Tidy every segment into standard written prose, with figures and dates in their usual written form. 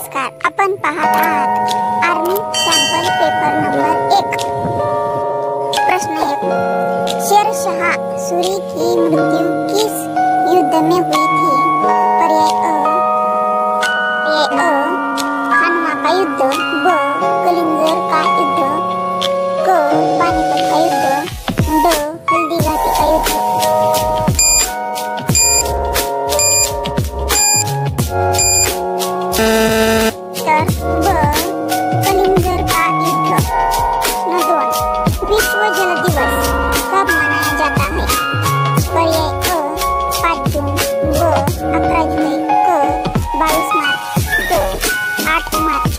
नमस्कार, आपण पाहत आहात आर्मी सॅम्पल पेपर नंबर 1। प्रश्न 1, शेरशाह सूरी की मृत्यु किस युद्ध में हुई थी? पर्याय अ खानवा का युद्ध, ब कलिंगर का युद्ध, क पानीपत का युद्ध, ड हल्दीघाटी का युद्ध। तर ब कलिंगर का युद्ध। प्रश्न 2, विश्व जल दिवस कब मनाया जाता है? पर्याय अ 5 जून, ब 11 जुलाई, क 22 मार्च, ड 8 मार्च।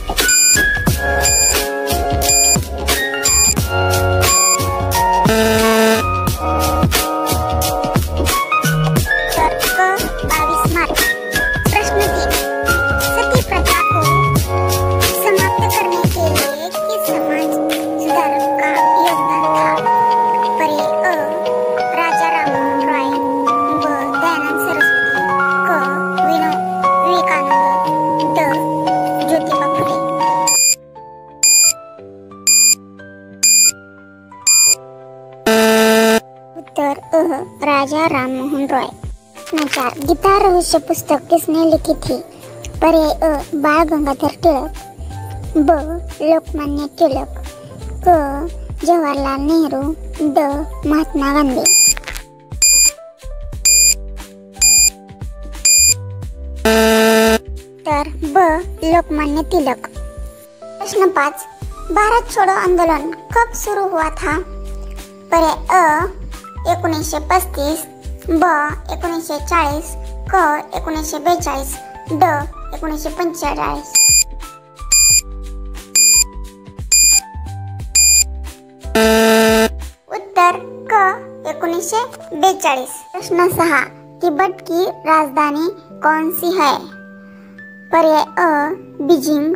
तर क 22 मार्च। प्रश्न 3, सती प्रथा को समाप्त करने के लिए किस समाज सुधारक का योगदान था? पर्याय अ राजा राममोहन रॉय, ब दयानंद सरस्वती, क विवेकानंद, ड ज्योतिबा फुले। उत्तर अ राजा राममोहन रॉय। प्रश्न 4, गीता रहस्य पुस्तक किसने लिखी थी? पर्याय अ बाळ गंगाधर टिळक, ब लोकमान्य टिळक, क जवाहरलाल नेहरू, ड महात्मा गांधी। तर ब लोकमान्य तिलक। प्रश्न 5, भारत छोड़ो आंदोलन कब शुरू हुआ था? पर्याय अ 1935, ब 1940, क 1942, ड 1945। उत्तर क 1942। प्रश्न 6, तिब्बत की राजधानी कौन सी है? पर्याय अ बीजिंग,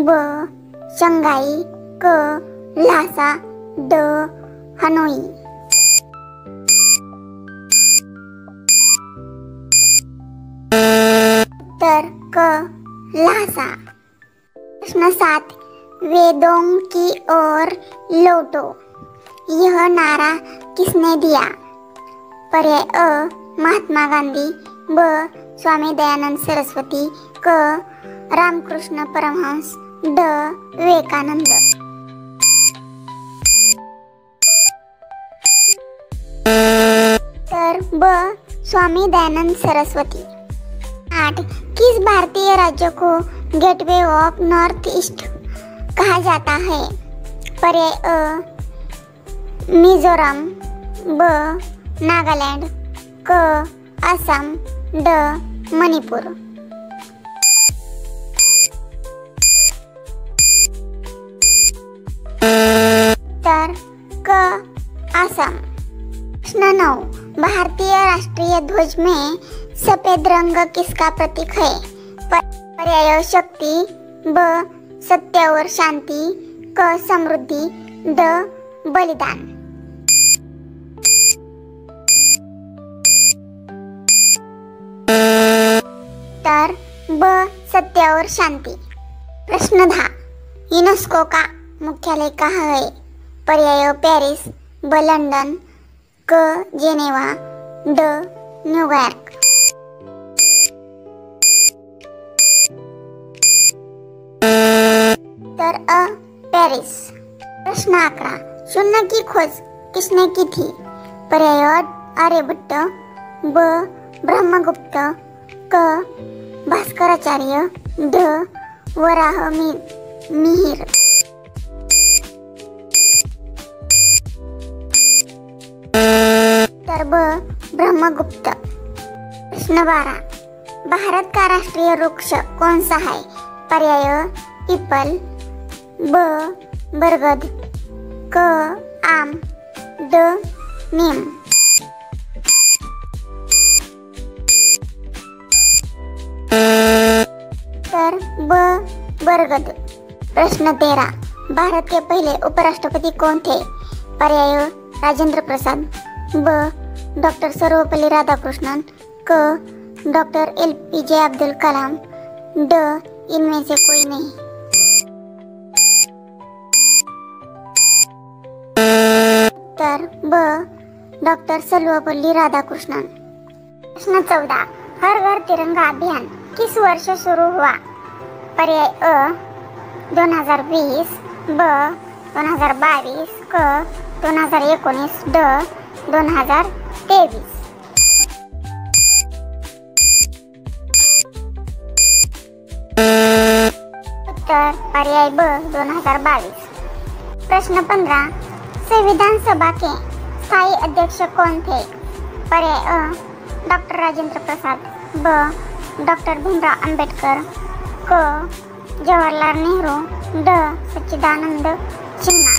ब शंघाई, क ल्हासा, ड हनोई। उत्तर क ल्हासा। प्रश्न 7, वेदों की ओर लौटो यह नारा किसने दिया? पर्याय अ महात्मा गांधी, ब स्वामी दयानंद सरस्वती, क रामकृष्ण परमहंस, ड विवेकानंद। तर ब स्वामी दयानंद सरस्वती। 8, किस भारतीय राज्य को गेटवे ऑफ नॉर्थ ईस्ट कहा जाता है? पर्याय अ मिजोरम, ब नागालैंड, क असम, ड मणिपुर। तर क असम। प्रश्न 9, भारतीय राष्ट्रीय ध्वज में सफेद रंग किसका प्रतीक है? पर्याय शक्ति, ब सत्य और शांति, क समृद्धि, ड बलिदान। तर ब सत्य और शांति। प्रश्न 10, यूनेस्को का मुख्यालय कहाँ है? पर्याय पेरिस, ब लंदन, क जेनेवा, ड न्यूयॉर्क। तर अ पेरिस। प्रश्न 11, शून्य की खोज किसने की थी? पर्याय आर्यभट्ट, ब ब्रह्मगुप्त, क भास्कराचार्य, ड वराह मिहिर। तर ब ब्रह्मगुप्त। प्रश्न 12, भारत का राष्ट्रीय वृक्ष कौन सा है? पर्याय पीपल, ब बरगद, क आम, ड नीम। तर ब बरगद। प्रश्न 13, भारत के पहले उपराष्ट्रपति कौन थे? पर्याय राजेंद्र प्रसाद, ब डॉक्टर सर्वपल्ली राधाकृष्णन, क डॉक्टर LPJ अब्दुल कलाम, ड इनमें से कोई नहीं। उत्तर ब डॉक्टर सर्वपल्ली राधाकृष्णन। प्रश्न 14, हर घर तिरंगा अभियान किस वर्ष शुरू हुआ? पर्याय अ 2020, ब 2022, क 2019, ड 2023। उत्तर पर्याय ब 2022। प्रश्न 15, संविधान सभा के स्थायी अध्यक्ष कौन थे? पर्याय अ डॉक्टर राजेंद्र प्रसाद, ब डॉक्टर भीमराव अंबेडकर, क जवाहरलाल नेहरू, ड सच्चिदानंद सिन्हा।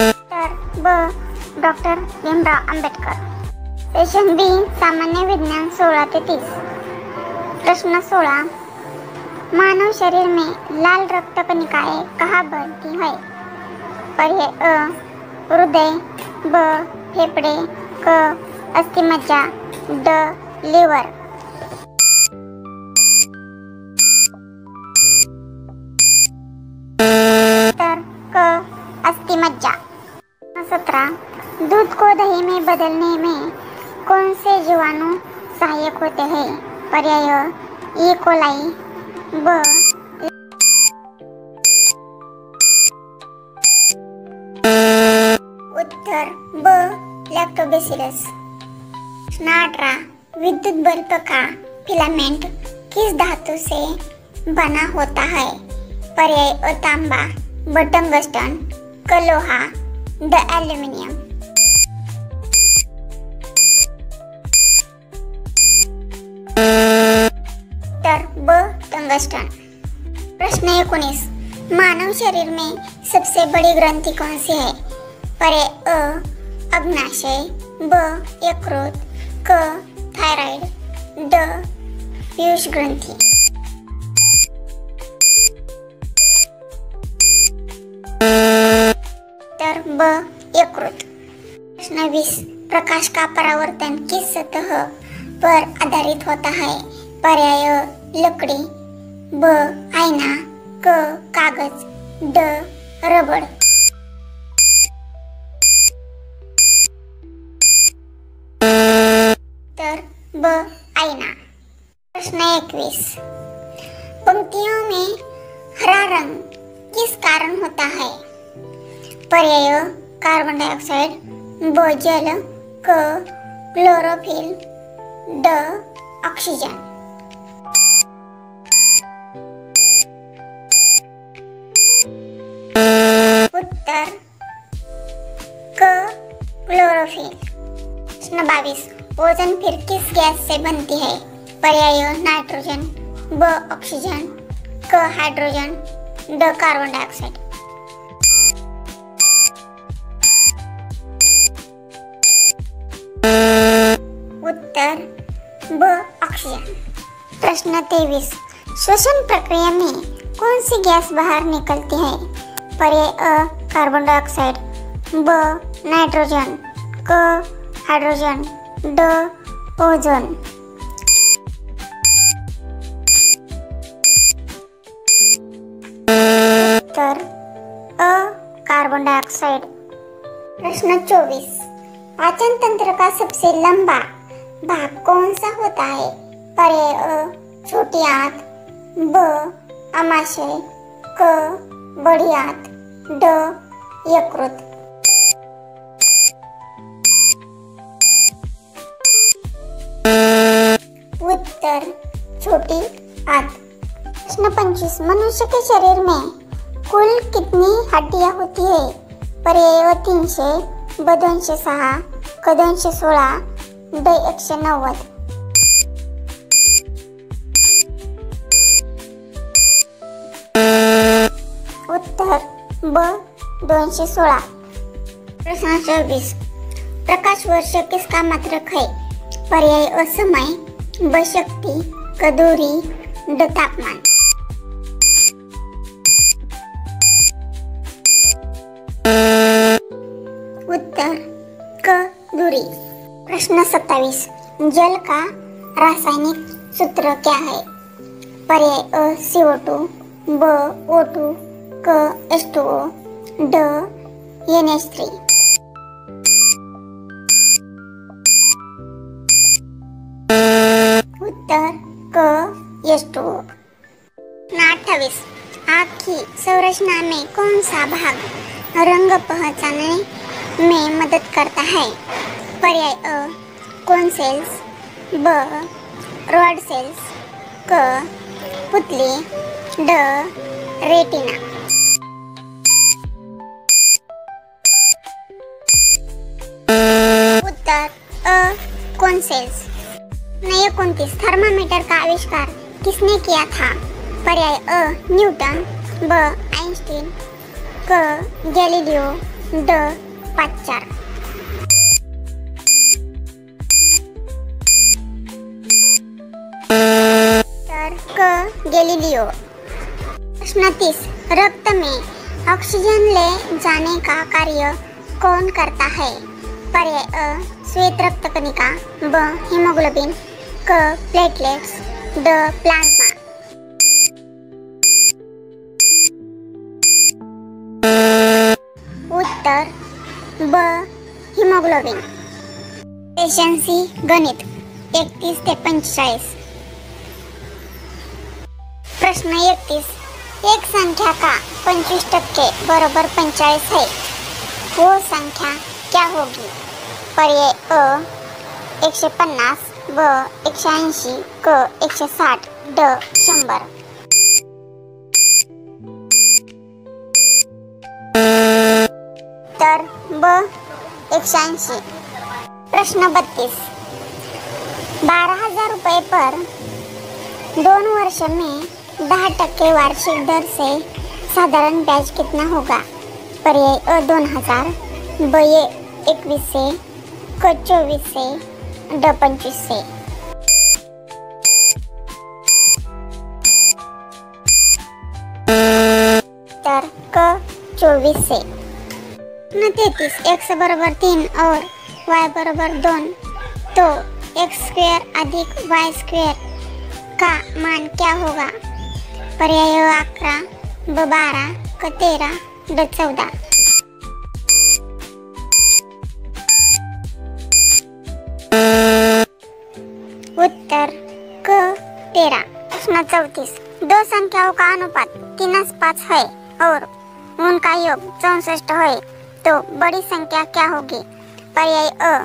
उत्तर ब डॉक्टर भीमराव अंबेडकर। सेशन बी सामान्य विज्ञान 16 से 30। प्रश्न 16, मानव शरीर में लाल रक्त कणिकाएं कहाँ बनती है? पर्याय अ हृदय, ब फेफड़े, क अस्थिमज्जा, ड लिवर। उत्तर क अस्थिमज्जा। 17, दूध को दही में बदलने में कौन से जीवाणु सहायक होते हैं? पर्याय ई कोलाई, ब उत्तर ब लैक्टोबैसिलस। 18, विद्युत बल्ब का फिलामेंट किस धातु से बना होता है? पर्याय अ तांबा, ब टंगस्टन, क लोहा, ड एल्यूमिनियम। उत्तर ब टंगस्टन। प्रश्न 19, मानव शरीर में सबसे बड़ी ग्रंथि कौन सी है? पर्याय अ अग्नाशय, ब यकृत, क थायराइड, ड पीयूष ग्रंथि। उत्तर ब यकृत। प्रश्न 20, प्रकाश का परावर्तन किस सतह पर आधारित होता है? पर्याय लकड़ी, ब आईना, क कागज, ड रबड़। उत्तर ब आईना। प्रश्न 21, पंक्तियों में हरा रंग किस कारण होता है? पर्याय कार्बन डाइऑक्साइड, ब जल, क क्लोरोफिल, ड ऑक्सीजन। उत्तर क क्लोरोफिल। प्रश्न 22, ओजोन फिर किस गैस से बनती है? पर्याय नाइट्रोजन, ब ऑक्सीजन, क हाइड्रोजन, ड कार्बन डाइऑक्साइड। उत्तर ब ऑक्सीजन। प्रश्न 23, श्वसन प्रक्रिया में कौन सी गैस बाहर निकलती है? पर्याय अ कार्बन डाइऑक्साइड, ब नाइट्रोजन, क हाइड्रोजन, ड ओजोन। उत्तर अ कार्बन डाइऑक्साइड। प्रश्न 24, पाचन तंत्र का सबसे लंबा भाग कौन सा होता है? पर्याय अ छोटी आंत, ब आमाशय, क बड़ी आंत, ड यकृत। उत्तर छोटी आंत। प्रश्न 25, मनुष्य के शरीर में कुल कितनी हड्डियां होती है? पर्याय 300, ब 206, क 216, ड 190। उत्तर ब 216। प्रश्न 24, प्रकाश वर्ष किसका मात्रक है? पर्याय अ समय, ब शक्ति, क दूरी, ड तापमान। उत्तर क दूरी। प्रश्न 27, जल का रासायनिक सूत्र क्या है? पर्याय अ CO2, ब O2, क H2O, ड NH3। उत्तर क H2O। 28 आँख की संरचना में कौन सा भाग रंग पहचानने में मदद करता है? पर्याय अ कोन सेल्स, ब रॉड सेल्स, क पुतली, ड रेटिना। उत्तर अ कोन सेल्स। 29 थर्मामीटर का आविष्कार किसने किया था? पर्याय अ न्यूटन, ब आइंस्टीन, क गैलीलियो, ड पाश्चर। क गैलीलियो। प्रश्न 30 रक्त में ऑक्सीजन ले जाने का कार्य कौन करता है? पर्याय अ श्वेत रक्त कणिका, ब हीमोग्लोबिन, क प्लेटलेट्स, ड प्लाज्मा। उत्तर ब हीमोग्लोबिन। एशियन्सी गणित 31 ते 45। प्रश्न 31 एक संख्या का 25% बराबर 45 है, वो संख्या क्या होगी? पर्याय अ 150, ब 180, क 160, ड 100। तर ब 180। प्रश्न 32 12,000 रुपये पर 2 वर्ष में 10% वार्षिक दर से साधारण ब्याज कितना होगा? पर्याय अ 2000, ब 21 से, क 24 से, ड 25 से। तर क 24 से। 33 x बराबर 3 और y बराबर 2 तो x स्क्वायर अधिक y स्क्वायर का मान क्या होगा? पर्याय 11, ब 12, क 13, ड 14। उत्तर क 13। प्रश्न 34 दो संख्याओं का अनुपात 3:5 है और उनका योग 64 है, तो बड़ी संख्या क्या होगी? पर्याय अ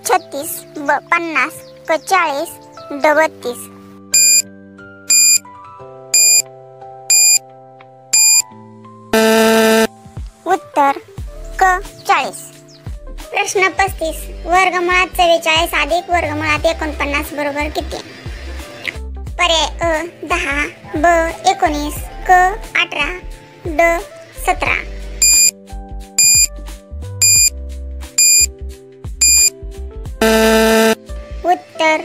36, ब 50, क 40, ड 32। उत्तर क 40। प्रश्न 35 वर्गमुळात 44 अधिक वर्गमुळात 49 बरोबर किती? पर्याय अ 10, ब 19, क 18, ड 17। उत्तर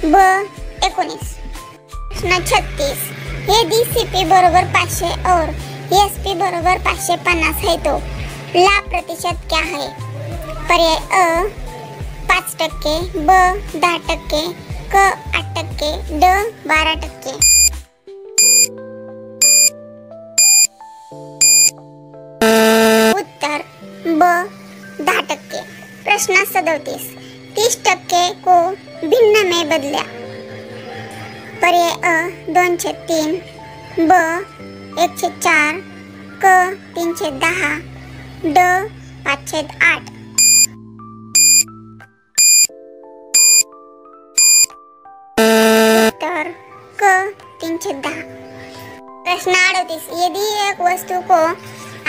ब 19। प्रश्न 36 यदि सीपी बरोबर 500 और एसपी बरोबर 550 है तो लाभ प्रतिशत क्या है? पर्याय अ 5%, ब 10%, क 8%, ड 12%। उत्तर ब 10%। प्रश्न 37 30% को भिन्न में बदला। पर्याय अ 2/3, ब 1/4, क 3/10, ड 5/8। उत्तर क 3/10। प्रश्न 38 यदि एक वस्तु को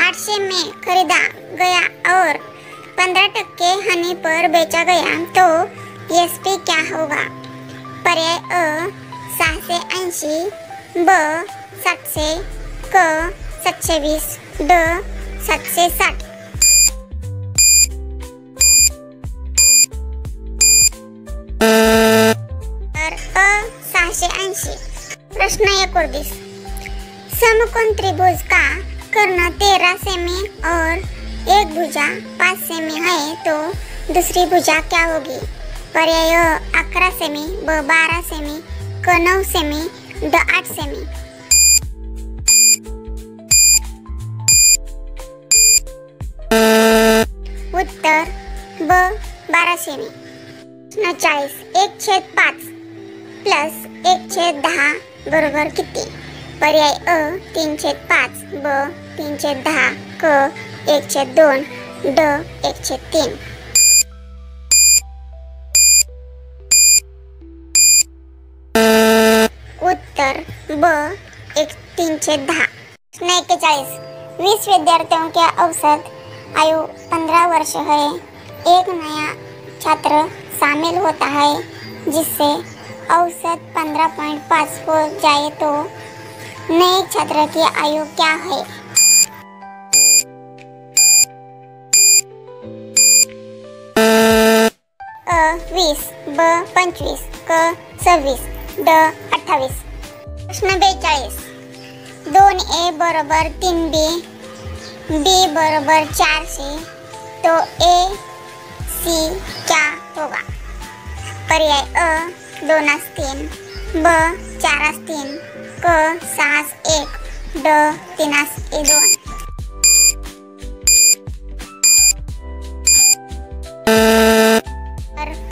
800 में खरीदा गया और 15% हानि पर बेचा गया तो एसपी क्या होगा? पर्याय अ 680, ब 700, क 720, ड 760। तर अ 680। प्रश्न 39 समकोण त्रिभुज का कर्ण 13 सेमी और एक भुजा 5 सेमी है तो दूसरी भुजा क्या होगी? पर्याय अ 11 सेमी, ब 12 सेमी, क 9 सेमी, ड 8 सेमी. उत्तर ब 12 सेमी. 40 1/5 प्लस 1/10 बरोबर किती? पर्याय अ 3/5, ब 3/10, क 1/2, ड 1/3. उत्तर ब 3/10. 41 20 विद्यार्थियों के औसत आयु 15 वर्ष है. एक नया छात्र शामिल होता है जिससे औसत 15.5 हो जाए तो नए छात्र की आयु क्या है? अ 20, ब 25, क 26, ड 28. प्रश्न 42 2a बरोबर 3b, b बरोबर 4c, तो a c क्या होगा? पर्याय अ 2/3, ब 4/3, क 6/1, ड 3/2.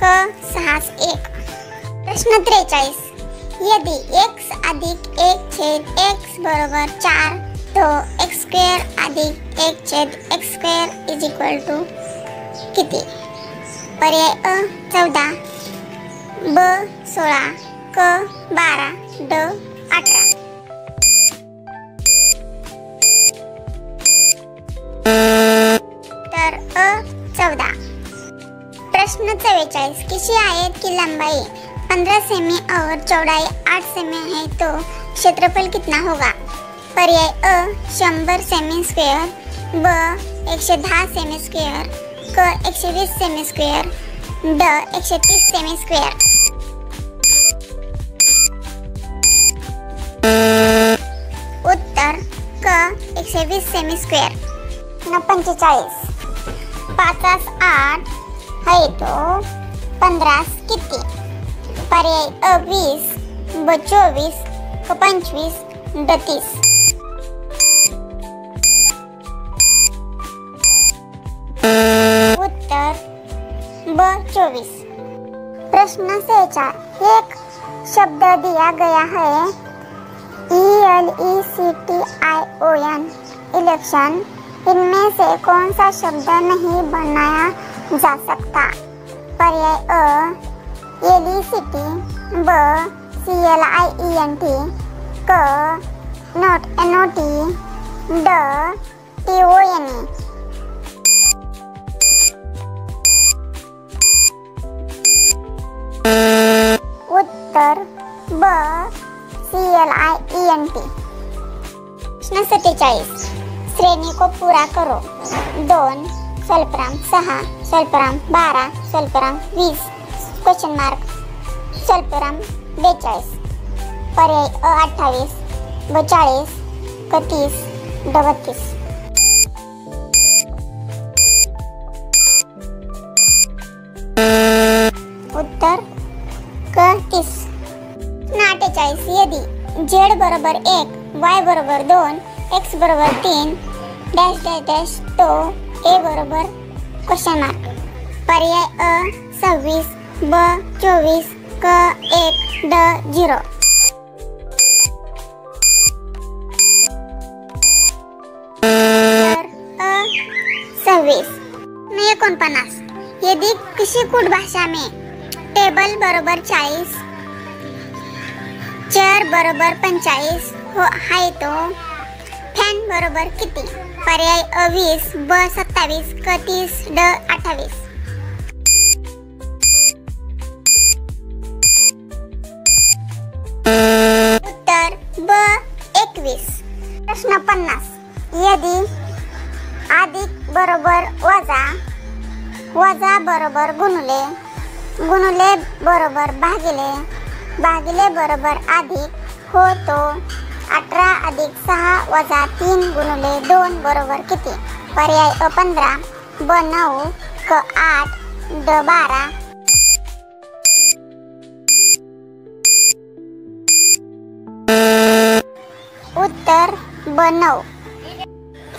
क 6/1. प्रश्न 43 यदि x अधिक 1/x बरोबर 4 तो x² अधिक 1/x² इज इक्वल टू किती? पर्याय अ 14, ब 16, क 12, ड 18. तर अ 14. प्रश्न 44 किसी आयत की लंबाई 15 सेमी और चौड़ाई 8 सेमी है तो क्षेत्रफल कितना होगा? पर्याय अ 100 सेमी स्क्वेयर, ब 110 सेमी स्क्वेयर, क 120 सेमी स्क्वेयर, ड 130 सेमी स्क्वेयर. उत्तर क 120 सेमी स्क्वेयर. 45 5 8 है तो 15 किती? पर्याय अ 20, ब 24, क 25, ड 30. उत्तर ब 24. प्रश्न 46 एक शब्द दिया गया है ELECTION इलेक्शन. इनमें से कौन सा शब्द नहीं बनाया जा सकता? पर्याय अ एलिसिटी, ब CLIENT, क NOT, ड TONE. उत्तर ब CLIENT. प्रश्न 47 श्रेणी को पूरा करो. 2 स्वल्पराम 6 स्वल्पराम 12 स्वल्पराम 20 क्वेश्चन मार्क स्वल्पराम 42. पर्याय अ 28, ब 40, क 30, ड 32. उत्तर क 30. 48 यदि z बरोबर 1, y बरोबर 2, x बरोबर 3 डॅश डॅश डॅश तो a बरोबर क्वेश्चन मार्क. पर्याय अ 26, ब 24, क 1, ड 0. अ 26. 49 यदि किसी कूट भाषा में टेबल बरोबर 40, चेयर बरोबर 45 है तो फॅन बरोबर किती? पर्याय अ 20, ब 27, क 30, ड 28. उत्तर ब 21. प्रश्न 50 यदि अधिक बरोबर वजा, वजा बरोबर गुणुले, गुणुले बरोबर भागिले, भागिले बरोबर अधिक हो तो 18 अधिक 6 वजा 3 गुणुले 2 बरोबर किती? पर्याय अ 15, ब 9, क 8, ड 12. उत्तर बनाओ।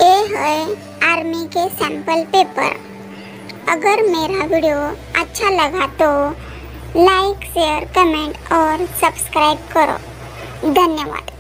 ये है आर्मी के सैंपल पेपर। अगर मेरा वीडियो अच्छा लगा तो लाइक, शेयर, कमेंट और सब्सक्राइब करो। धन्यवाद।